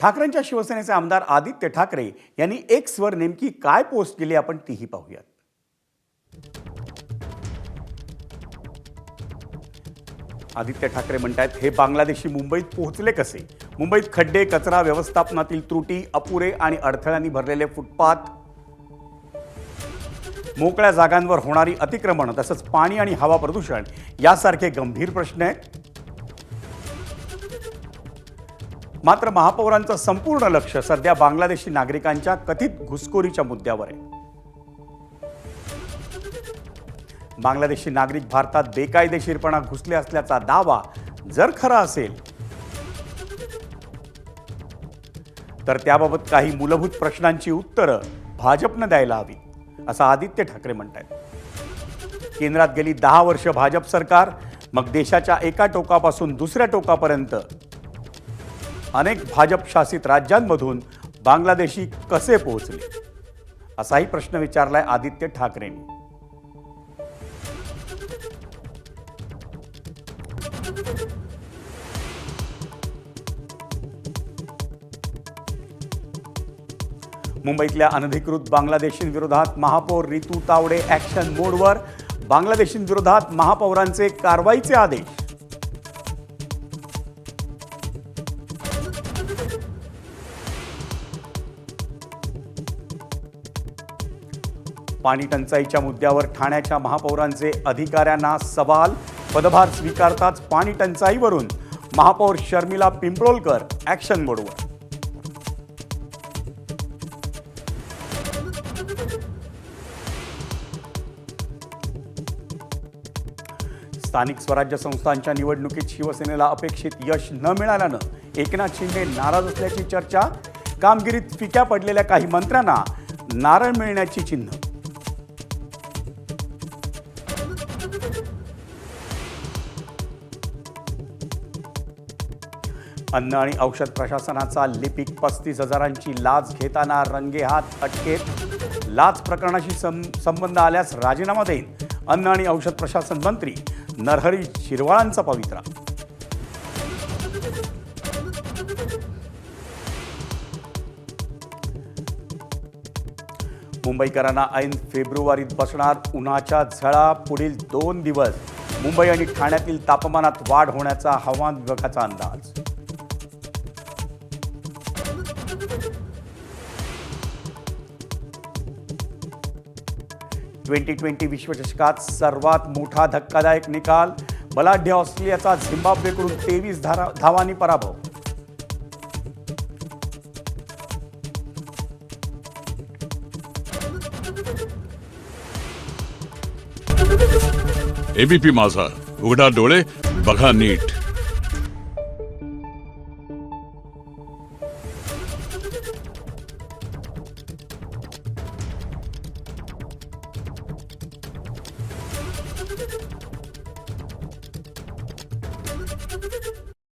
ठाकरेंच्या शिवसेनेचे आमदार आदित्य ठाकरे यांनी एक्सवर नेमकी काय पोस्ट केली आपण तीही पाहूयात. आदित्य ठाकरे म्हणतात, हे बांगलादेशी मुंबईत पोहोचले कसे? मुंबईत खड्डे, कचरा, व्यवस्थापनातील त्रुटी, अपुरे आणि अडथळ्यांनी भरलेले फुटपाथ, मोकळ्या जागांवर होणारी अतिक्रमण, तसंच पाणी आणि हवा प्रदूषण यासारखे गंभीर प्रश्न आहेत. मात्र महापौरांचं संपूर्ण लक्ष सध्या बांगलादेशी नागरिकांच्या कथित घुसखोरीच्या मुद्द्यावर आहे. बांगलादेशी नागरिक भारतात बेकायदेशीरपणा घुसले असल्याचा दावा जर खरा असेल तर त्याबाबत काही मूलभूत प्रश्नांची उत्तरं भाजपनं द्यायला हवी, असं आदित्य ठाकरे म्हणतात. केंद्रात गेली 10 वर्ष भाजप सरकार, मग देशाच्या एका टोकापासून दुसऱ्या टोकापर्यंत अनेक भाजप शासित राज्यांमधून बांगलादेशी कसे पोहोचले, असाही प्रश्न विचारलाय आदित्य ठाकरेंनी. मुंबईतल्या अनधिकृत बांगलादेशींविरोधात महापौर रितू तावडे ॲक्शन मोडवर. बांगलादेशींविरोधात महापौरांचे कारवाईचे आदेश. पाणी टंचाईच्या मुद्द्यावर ठाण्याच्या महापौरांचे अधिकाऱ्यांना सवाल. पदभार स्वीकारताच पाणी टंचाईवरून महापौर शर्मिला पिंपळोलकर ॲक्शन मोडवर. स्थानिक स्वराज्य संस्थांच्या निवडणुकीत शिवसेनेला अपेक्षित यश न मिळाल्यानं एकनाथ शिंदे नाराज असल्याची चर्चा. कामगिरीत फिक्या पडलेल्या काही मंत्र्यांना नारळ मिळण्याची चिन्ह. अन्न आणि औषध प्रशासनाचा लिपिक 35,000ची लाच घेताना रंगेहात अटकेत. लाच प्रकरणाशी संबंध आल्यास राजीनामा देईन, अन्न आणि औषध प्रशासन मंत्री नरहरी शिरवाळांचा पवित्रा. मुंबईकरांना ऐन फेब्रुवारीत बसणार उन्हाच्या झळा. पुढील 2 दिवस मुंबई आणि ठाण्यातील तापमानात वाढ होण्याचा हवामान विभागाचा अंदाज. T20 विश्वचषकात सर्वात मोठा धक्कादायक निकाल. बलाढ्य ऑस्ट्रेलियाचा झिम्बाब्वेकडून 23 धावांनी पराभव. एबीपी माझा, उघडा डोळे बघा नीट.